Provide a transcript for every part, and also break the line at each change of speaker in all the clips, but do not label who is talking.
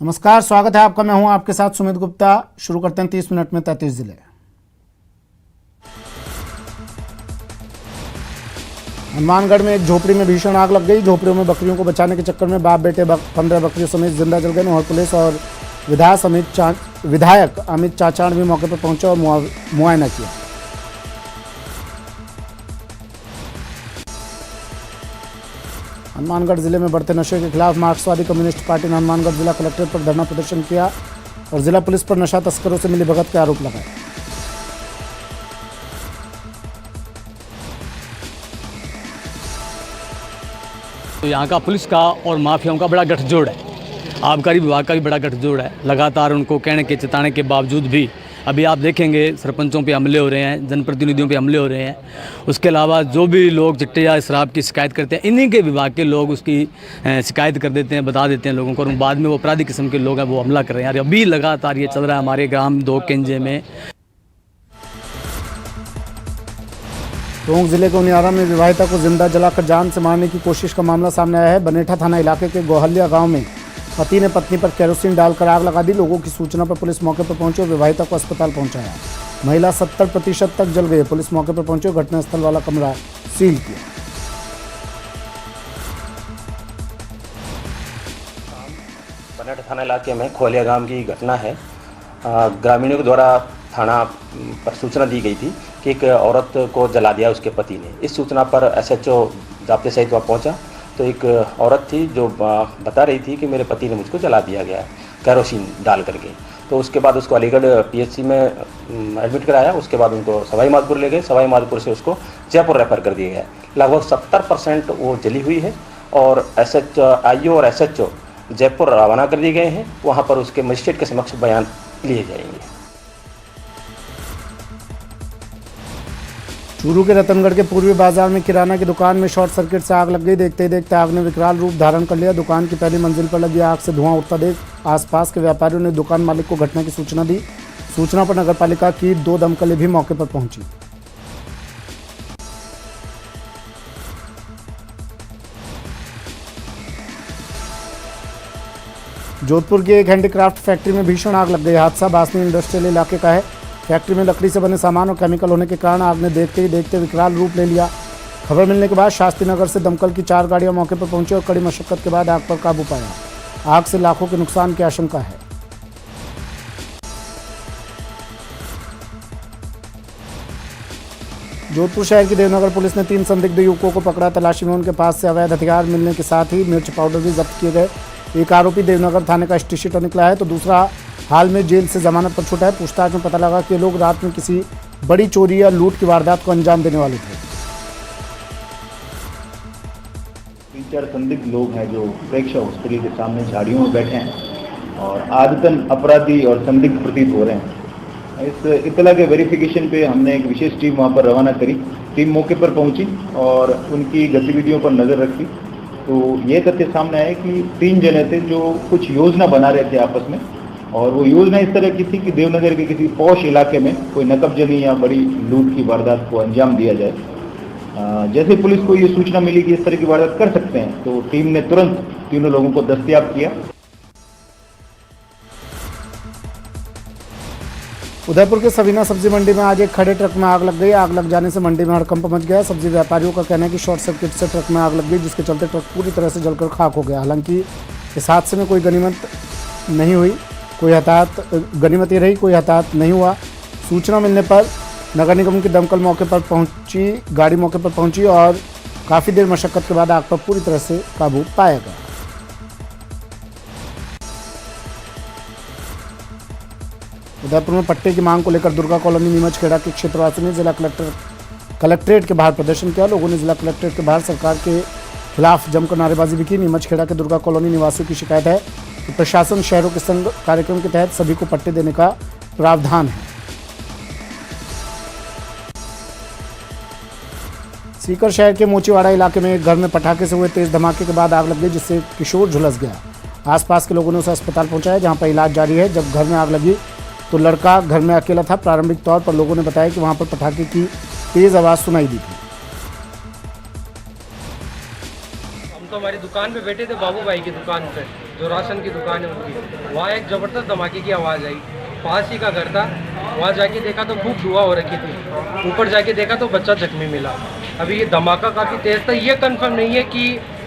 नमस्कार, स्वागत है आपका। मैं हूं आपके साथ सुमित गुप्ता। शुरू करते हैं 30 मिनट में 33 जिले। हनुमानगढ़ में एक झोपड़ी में भीषण आग लग गई। झोपड़ियों में बकरियों को बचाने के चक्कर में बाप बेटे 15 बकरियों समेत जिंदा जल गए। नौहर पुलिस और विधायक अमित चाचाण भी मौके पर पहुंचे और मुआयना किया। हनुमानगढ़ जिले में बढ़ते नशे के खिलाफ मार्क्सवादी कम्युनिस्ट पार्टी ने हनुमानगढ़ जिला कलेक्ट्रेट पर धरना प्रदर्शन किया और जिला पुलिस पर नशा तस्करों से मिली भगत के आरोप लगाए।
तो यहाँ का पुलिस का और माफियाओं का बड़ा गठजोड़ है। आबकारी विभाग का भी बड़ा गठजोड़ है। लगातार उनको कहने के चेताने के बावजूद भी अभी आप देखेंगे सरपंचों पे हमले हो रहे हैं, जनप्रतिनिधियों पे हमले हो रहे हैं। उसके अलावा जो भी लोग चिट्टे या शराब की शिकायत करते हैं, इन्हीं के विभाग के लोग उसकी शिकायत कर देते हैं, बता देते हैं लोगों को, और बाद में वो अपराधी किस्म के लोग हैं वो हमला कर रहे हैं। अभी लगातार ये चल रहा है हमारे ग्राम 2 केंजे में।
टोंक जिले के उनियारा में विवाहिता को जिंदा जलाकर जान से मारने की कोशिश का मामला सामने आया है। बनेठा थाना इलाके के गोहलिया गांव में पति ने पत्नी पर केरोसिन डालकर आग लगा दी। लोगों की सूचना पर पुलिस मौके पर पहुंची और विवाहिता को अस्पताल पहुंचाया। महिला 70% तक जल गई। पुलिस मौके पर पहुंची और घटनास्थल वाला कमरा सील किया।
बनेठा थाना इलाके में खोलिया गांव की घटना है। ग्रामीणों के द्वारा थाना पर सूचना दी गई थी कि एक औरत को जला दिया उसके पति ने। इस सूचना पर SHO जाब्ते सहित वहाँ पहुँचा तो एक औरत थी जो बता रही थी कि मेरे पति ने मुझको जला दिया गया केरोसिन डाल करके। तो उसके बाद उसको अलीगढ़ PHC में एडमिट कराया। उसके बाद उनको सवाई माधोपुर ले गए। सवाई माधोपुर से उसको जयपुर रेफर कर दिया गया। लगभग 70% वो जली हुई है और IO और SHO जयपुर रवाना कर दिए गए हैं। वहाँ पर उसके मजिस्ट्रेट के समक्ष बयान लिए जाएंगे।
चूरू के रतनगढ़ के पूर्वी बाजार में किराना की दुकान में शॉर्ट सर्किट से आग लग गई। देखते ही देखते आग ने विकराल रूप धारण कर लिया। दुकान की पहली मंजिल पर लगी आग से धुआं उठता देख आसपास के व्यापारियों ने दुकान मालिक को घटना की सूचना दी। सूचना पर नगरपालिका की 2 दमकलें भी मौके पर पहुंची। जोधपुर की एक हैंडीक्राफ्ट फैक्ट्री में भीषण आग लग गई। हादसा बासनी इंडस्ट्रियल इलाके का है। फैक्ट्री में लकड़ी से बने सामान और केमिकल होने के कारण आग ने देखते ही देखते विकराल रूप ले लिया। खबर मिलने के बाद शास्त्री नगर से दमकल की 4 गाड़ियां मौके पर पहुंची और कड़ी मशक्कत के बाद आग पर काबू पाया। आग से लाखों के नुकसान की आशंका है। जोधपुर शहर की देवनगर पुलिस ने 3 संदिग्ध युवकों को पकड़ा। तलाशी में उनके पास से अवैध हथियार मिलने के साथ ही मिर्च पाउडर भी जब्त किए गए। एक आरोपी देवनगर थाने का स्टेशन निकला है तो दूसरा हाल में जेल से जमानत पर छूटा है। पूछताछ में पता लगा कि ये लोग रात में किसी बड़ी चोरी या लूट की वारदात को अंजाम देने वाले थे।
3-4 संदिग्ध लोग हैं जो प्रेक्षक हॉस्पिटल के सामने झाड़ियों में बैठे हैं और आदतन अपराधी और संदिग्ध प्रतीत हो रहे हैं। इस इत्तला के वेरिफिकेशन पे हमने एक विशेष टीम वहाँ पर रवाना करी। टीम मौके पर पहुंची और उनकी गतिविधियों पर नज़र रखी तो ये तथ्य सामने आया कि 3 जने थे जो कुछ योजना बना रहे थे आपस में, और वो योजना इस तरह की थी कि देवनगर के किसी पौष इलाके में कोई नकबजनी या बड़ी लूट की वारदात को अंजाम दिया जाए। जैसे पुलिस को ये सूचना मिली कि इस तरह की वारदात कर सकते हैं तो टीम ने तुरंत तीनों लोगों को दस्तयाब किया।
उदयपुर के सवीना सब्जी मंडी में आज एक खड़े ट्रक में आग लग गई। आग लग जाने से मंडी में हड़कंप मच गया। सब्जी व्यापारियों का कहना है कि शॉर्ट सर्किट से ट्रक में आग लग गई, जिसके चलते ट्रक पूरी तरह से जलकर खाक हो गया। हालांकि इस हादसे में कोई गनीमत नहीं हुई, कोई गनीमत रही, कोई हताहत नहीं हुआ। सूचना मिलने पर नगर निगम की दमकल मौके पर पहुंची, गाड़ी मौके पर पहुंची और काफ़ी देर मशक्कत के बाद आग पर पूरी तरह से काबू पाया गया। उदयपुर में पट्टे की मांग को लेकर दुर्गा कॉलोनी नीमचखेड़ा के क्षेत्रवासियों ने जिला कलेक्ट्रेट के बाहर प्रदर्शन किया। लोगों ने जिला कलेक्ट्रेट के बाहर सरकार के खिलाफ जमकर नारेबाजी भी की। नीमचखेड़ा के दुर्गा कॉलोनी निवासियों की शिकायत है कि प्रशासन शहरों के संग कार्यक्रम के तहत सभी को पट्टे देने का प्रावधान है। सीकर शहर के मोचीवाड़ा इलाके में एक घर में पटाखे से हुए तेज धमाके के बाद आग लग गई, जिससे किशोर झुलस गया। आसपास के लोगों ने उसे अस्पताल पहुंचाया, जहां पर इलाज जारी है। जब घर में आग लगी तो लड़का घर में अकेला था। प्रारंभिक तौर पर लोगों ने बताया कि वहां पर पटाखे की तेज आवाज सुनाई दी थी।
हम तो हमारी दुकान पे बैठे थे, बाबू भाई की दुकान पे, जो राशन की दुकान है उनकी, वहाँ एक ज़बरदस्त धमाके की आवाज़ आई। पास ही का घर था, वहाँ जाके देखा तो खूब धुआं हो रखी थी। ऊपर जाके देखा तो बच्चा जख्मी मिला। अभी ये धमाका काफ़ी तेज़ था, ये कंफर्म नहीं है कि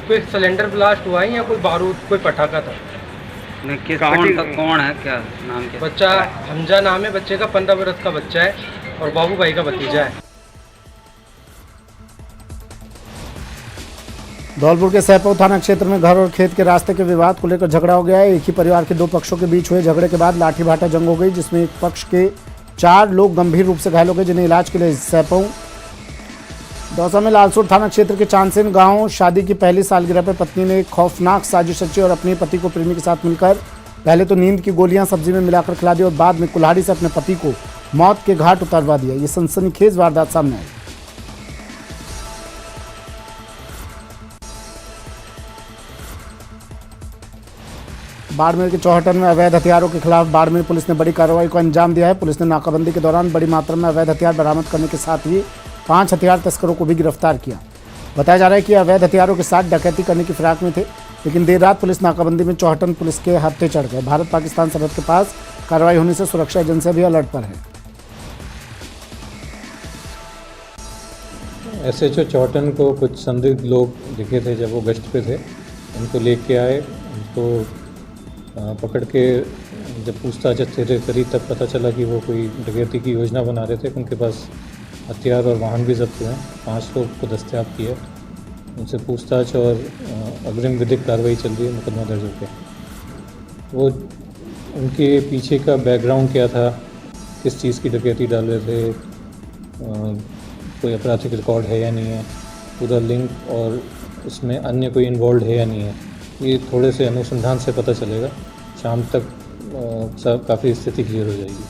कोई सिलेंडर ब्लास्ट हुआ है या कोई बारूद, कोई पटाखा था।
कौन है, क्या नाम क्या?
बच्चा हमजा नाम है बच्चे का, 15 बरस का बच्चा है और बाबू भाई का भतीजा है।
धौलपुर के सहपौ थाना क्षेत्र में घर और खेत के रास्ते के विवाद को लेकर झगड़ा हो गया है। एक ही परिवार के दो पक्षों के बीच हुए झगड़े के बाद लाठी भाटा जंग हो गई, जिसमें एक पक्ष के 4 लोग गंभीर रूप से घायल हो गए, जिन्हें इलाज के लिए सहपौ दौसा में लालसोट थाना क्षेत्र के चांदसेन गांव शादी की पहली सालगिरह पर पत्नी ने एक खौफनाक साजिश रची और अपने पति को प्रेमी के साथ मिलकर पहले तो नींद की गोलियां सब्जी में मिलाकर खिला दी और बाद में कुल्हाड़ी से अपने पति को मौत के घाट उतरवा दिया। ये सनसनीखेज वारदात सामने आई। बाड़मेर के चौहटन में अवैध हथियारों के खिलाफ बाड़मेर पुलिस ने बड़ी कार्रवाई को अंजाम दिया है। पुलिस ने नाकाबंदी के दौरान बड़ी मात्रा में अवैध हथियार बरामद करने के साथ ही 5 हथियार तस्करों को भी गिरफ्तार किया। बताया जा रहा है कि अवैध हथियारों के साथ डकैती करने की फिराक में थे, लेकिन देर रात पुलिस नाकाबंदी में चौहटन पुलिस के हत्थे चढ़ गए। भारत पाकिस्तान सरहद के पास कार्रवाई होने से सुरक्षा एजेंसियां भी अलर्ट पर है।
SHO चौहटन को कुछ संदिग्ध लोग दिखे थे जब वो गश्त पे थे, उनको लेके आए, उनको पकड़ के जब पूछताछ थे करी तब पता चला कि वो कोई डकैती की योजना बना रहे थे। उनके पास हथियार और वाहन भी जब्त हुए हैं। 5 लोग को दस्तयाब किया, उनसे पूछताछ और अग्रिम विधिक कार्रवाई चल रही है। मुकदमा दर्ज हो गया। वो उनके पीछे का बैकग्राउंड क्या था, किस चीज़ की डकैती डाल रहे थे, कोई आपराधिक रिकॉर्ड है या नहीं है, पूरा लिंक और उसमें अन्य कोई इन्वॉल्व है या नहीं है, ये थोड़े से अनुसंधान से पता चलेगा। शाम तक काफ़ी स्थिति क्लियर हो जाएगी।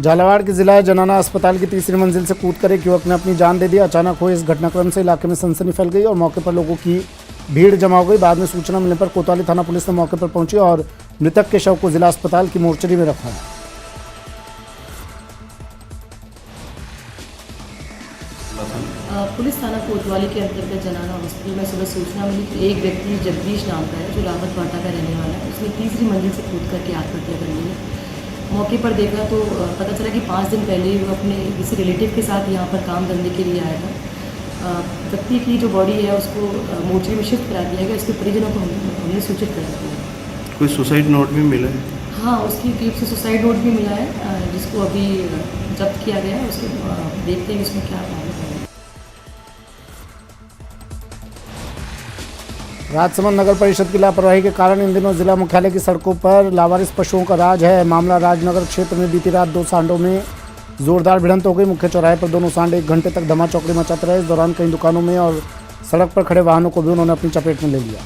झालावाड़ के जिला जनाना अस्पताल की 3री मंजिल से कूदकर एक युवक ने अपनी जान दे दी। अचानक हुए इस घटनाक्रम से इलाके में सनसनी फैल गई और मौके पर लोगों की भीड़ जमा हो गई। बाद में सूचना मिलने पर कोतवाली थाना पुलिस ने मौके पर पहुंची और मृतक के शव को जिला अस्पताल की मोर्चरी में रखा है।
पुलिस थाना कोतवाली के अंतर्गत जनाना हॉस्पिटल में सुबह सूचना मिली कि एक व्यक्ति जगदीश नाम का है, जो रावत बाटा का रहने वाला है, उसने 3री मंजिल से कूद करके आत्महत्या कर ली है। मौके पर देखा तो पता चला कि 5 दिन पहले वो अपने किसी रिलेटिव के साथ यहाँ पर काम करने के लिए आया था। व्यक्ति की जो बॉडी है उसको मोर्चरी में शिफ्ट करा दिया गया। उसके परिजनों को हमने सूचित करा दिया।
कोई सुसाइड नोट भी मिला है?
हाँ, उसकी टीम से सुसाइड नोट भी मिला है, जिसको अभी जब्त किया गया है। उसके देखते हैं इसमें क्या मामला है।
राजसमंद नगर परिषद की लापरवाही के कारण इन दिनों जिला मुख्यालय की सड़कों पर लावारिस पशुओं का राज है। मामला राजनगर क्षेत्र में बीती रात 2 सांडों में जोरदार भिड़ंत हो गई। मुख्य चौराहे पर दोनों सांड 1 घंटे तक धमा चौकड़ी मचाते रहे। इस दौरान कई दुकानों में और सड़क पर खड़े वाहनों को भी उन्होंने अपनी चपेट में ले लिया।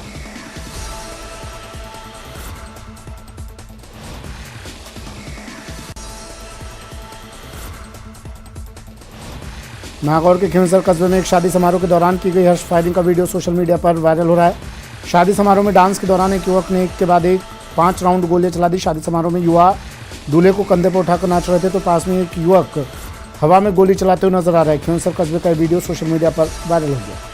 नागौर के खिंवसर कस्बे में एक शादी समारोह के दौरान की गई हर्ष फायरिंग का वीडियो सोशल मीडिया पर वायरल हो रहा है। शादी समारोह में डांस के दौरान एक युवक ने एक के बाद एक 5 राउंड गोलियां चला दी। शादी समारोह में युवा दूल्हे को कंधे पर उठाकर नाच रहे थे तो पास में एक युवक हवा में गोली चलाते हुए नजर आ रहा है। खिंवसर कस्बे का वीडियो सोशल मीडिया पर वायरल हो गया।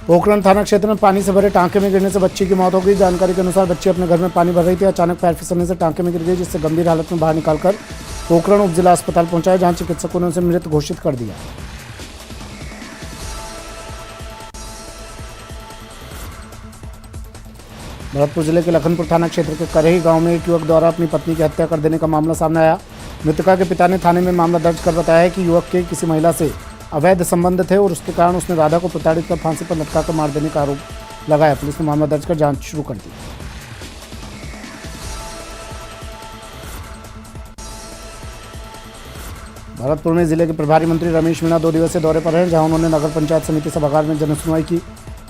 पोखरण थाना क्षेत्र में पानी से भरे टांके में गिरने से बच्ची की मौत हो गई। जानकारी के अनुसार बच्ची अपने घर में पानी भर रही थी। अचानक पैर फिसलने से टांके में गिर गई, जिससे गंभीर हालत में बाहर निकालकर पोखरण उप जिला अस्पताल पहुंचाया, जहां चिकित्सकों ने उसे मृत घोषित कर दिया। भरतपुर जिले के लखनपुर थाना क्षेत्र के करही गांव में एक युवक द्वारा अपनी पत्नी की हत्या कर देने का मामला सामने आया। मृतका के पिता ने थाने में मामला दर्ज कर बताया है कि युवक के किसी महिला से अवैध संबंध थे और उसके कारण उसने राधा को प्रताड़ित कर फांसी पर लटकाकर मार देने का आरोप लगाया। पुलिस ने मामला दर्ज कर जांच शुरू कर दी। भरतपुर में जिले के प्रभारी मंत्री रमेश मीणा 2 दिवसीय दौरे पर हैं, जहां उन्होंने नगर पंचायत समिति सभागार में जनसुनवाई की,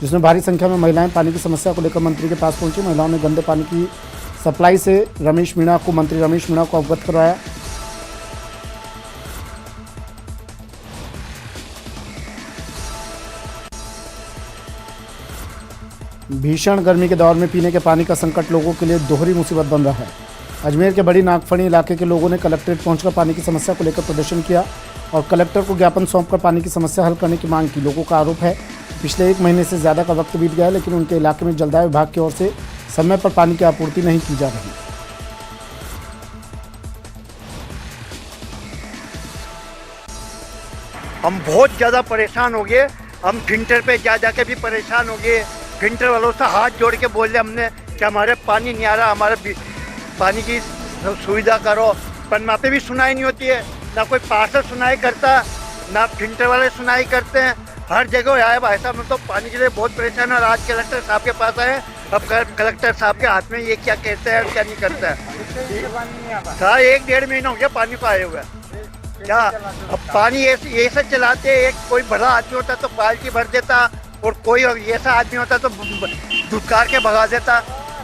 जिसमें भारी संख्या में महिलाएं पानी की समस्या को लेकर मंत्री के पास पहुंची। महिलाओं ने गंदे पानी की सप्लाई से मंत्री रमेश मीणा को अवगत करवाया। भीषण गर्मी के दौर में पीने के पानी का संकट लोगों के लिए दोहरी मुसीबत बन रहा है। अजमेर के बड़ी नागफणी इलाके के लोगों ने कलेक्ट्रेट पहुंचकर पानी की समस्या को लेकर प्रदर्शन किया और कलेक्टर को ज्ञापन सौंपकर पानी की समस्या हल करने की मांग की। लोगों का आरोप है पिछले 1 महीने से ज़्यादा का वक्त बीत गया है, लेकिन उनके इलाके में जलदाय विभाग की ओर से समय पर पानी की आपूर्ति नहीं की जा रही।
हम बहुत ज़्यादा परेशान हो गए। हम फिल्टर पे जा के भी परेशान हो गए। फिल्टर वालों से हाथ जोड़ के बोले हमने कि हमारे पानी नहीं आ रहा, हमारे पानी की सुविधा करो। पन्ना पे भी सुनाई नहीं होती है, ना कोई पार्षद सुनाई करता, ना फिल्टर वाले सुनाई करते हैं। हर जगह आए भाई साहब, हम तो पानी के लिए बहुत परेशान है। और आज कलेक्टर साहब के पास आए, अब कलेक्टर साहब के हाथ में ये क्या कहते हैं और क्या नहीं करता है। सारा 1-1.5 महीना हो गया पानी को आए हुए। क्या अब पानी ऐसे चलाते, एक कोई बड़ा आदमी होता तो बाल्टी भर देता और कोई ऐसा आदमी होता तो धुतकार के भगा देता।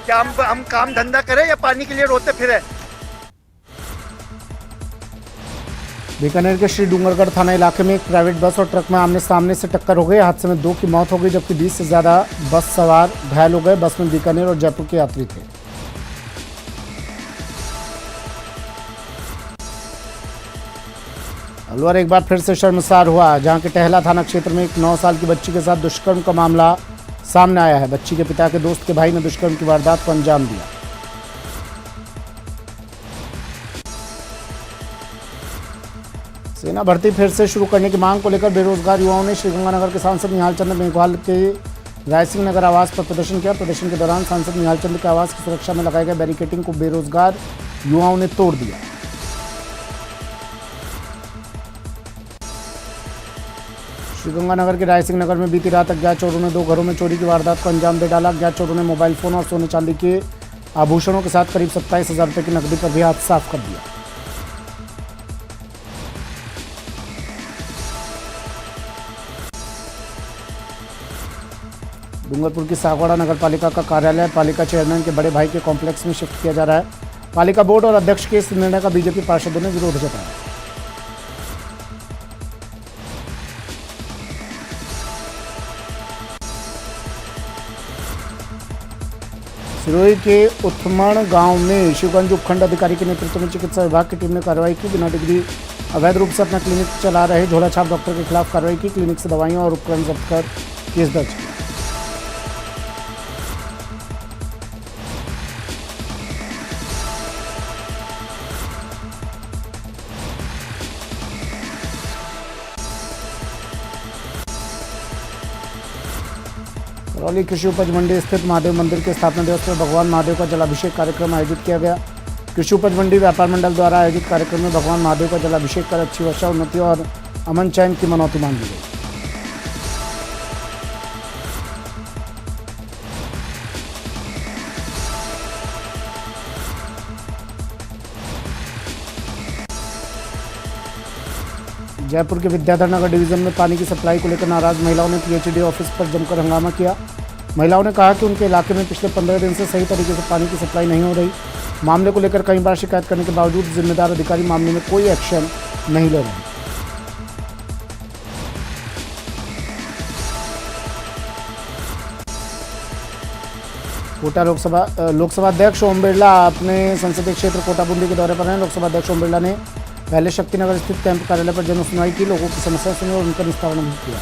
क्या हम काम धंधा करें या पानी के लिए रोते फिरे।
बीकानेर के श्री डूंगरगढ़ थाना इलाके में एक प्राइवेट बस और ट्रक में आमने सामने से टक्कर हो गई। हादसे में 2 की मौत हो गई, जबकि 20 से ज़्यादा बस सवार घायल हो गए। बस में बीकानेर और जयपुर के यात्री थे। अलवर एक बार फिर से शर्मसार हुआ, जहां के टहला थाना क्षेत्र में एक 9 साल की बच्ची के साथ दुष्कर्म का मामला सामने आया है। बच्ची के पिता के दोस्त के भाई ने दुष्कर्म की वारदात को अंजाम दिया। सेना भर्ती फिर से शुरू करने की मांग को लेकर बेरोजगार युवाओं ने श्रीगंगानगर के सांसद निहाल चंद्र मेघवाल के रायसिंह नगर आवास पर प्रदर्शन किया। प्रदर्शन के दौरान सांसद निहाल चंद्र के आवास की सुरक्षा में लगाए गए बैरिकेडिंग को बेरोजगार युवाओं ने तोड़ दिया। श्रीगंगानगर के रायसिंह नगर में बीती रात अज्ञात चोरों ने 2 घरों में चोरी की वारदात को अंजाम दे डाला। अज्ञात चोरों ने मोबाइल फोन और सोने चांदी के आभूषणों के साथ करीब 27,000 रुपये की नकदी पर भी हाथ साफ कर दिया। डूंगरपुर की सागवाड़ा नगर पालिका का कार्यालय पालिका चेयरमैन के बड़े भाई के कॉम्प्लेक्स में शिफ्ट किया जा रहा है। पालिका बोर्ड और अध्यक्ष के इस निर्णय का बीजेपी पार्षदों ने विरोध जताया। सिरोही के उथमण गांव में शिवगंज उपखंड अधिकारी के नेतृत्व में चिकित्सा विभाग की टीम ने कार्रवाई की। बिना डिग्री अवैध रूप से अपना क्लिनिक चला रहे झोला छाप डॉक्टर के खिलाफ कार्रवाई की। क्लिनिक से दवाइयां और उपकरण जब्त कर केस दर्ज किया। करौली कृषि उपज मंडी स्थित महादेव मंदिर के स्थापना दिवस पर भगवान महादेव का जलाभिषेक कार्यक्रम आयोजित किया गया। कृषि उपज मंडी व्यापार मंडल द्वारा आयोजित कार्यक्रम में भगवान महादेव का जलाभिषेक कर अच्छी वर्षा, उन्नति और अमन चैन की मनौती मांगी गई। जयपुर के विद्याधर नगर डिवीजन में पानी की सप्लाई को लेकर नाराज महिलाओं ने पीएचईडी ऑफिस पर जमकर हंगामा किया। महिलाओं ने कहा कि उनके इलाके में पिछले 15 दिन से सही तरीके से पानी की सप्लाई नहीं हो रही। मामले को लेकर कई बार शिकायत करने के बावजूद जिम्मेदार अधिकारी मामले में कोई एक्शन नहीं ले रहे। कोटा लोकसभा अध्यक्ष ओम बिरला अपने संसदीय क्षेत्र कोटा बूंदी के दौरे पर हैं। लोकसभा अध्यक्ष ओम बिरला ने पहले शक्तिनगर स्थित कैंप कार्यालय पर जन सुनवाई की, लोगों की समस्या सुनी और उनका निस्तारण भी किया।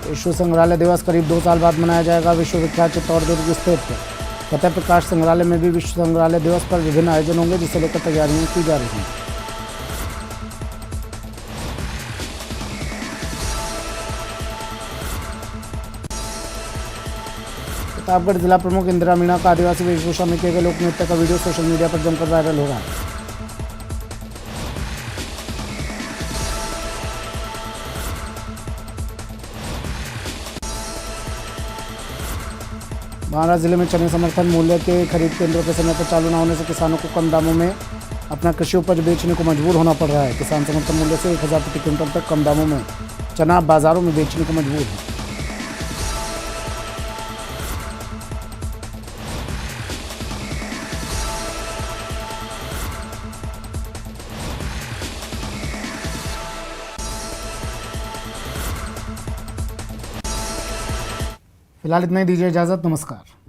विश्व संग्रहालय दिवस करीब 2 साल बाद मनाया जाएगा। विश्व विख्यात चित्तौड़गढ़ स्थित फतेह प्रकाश संग्रहालय में भी विश्व संग्रहालय दिवस पर विभिन्न आयोजन होंगे, जिसे लेकर तैयारियां की जा रही हैं। प्रतापगढ़ जिला प्रमुख इंदिरा मीणा का आदिवासी वेशभूषा में किए गए लोक नृत्य का वीडियो सोशल मीडिया पर जमकर वायरल हो रहा है। महाराष्ट्र जिले में चने समर्थन मूल्य के खरीद केंद्रों के समय पर चालू न होने से किसानों को कम दामों में अपना कृषि उपज बेचने को मजबूर होना पड़ रहा है। किसान समर्थन मूल्य से 1000 प्रति क्विंटल तक कम दामों में चना बाजारों में बेचने को मजबूर है। फिलहाल इतना ही, दीजिए इजाज़त, नमस्कार।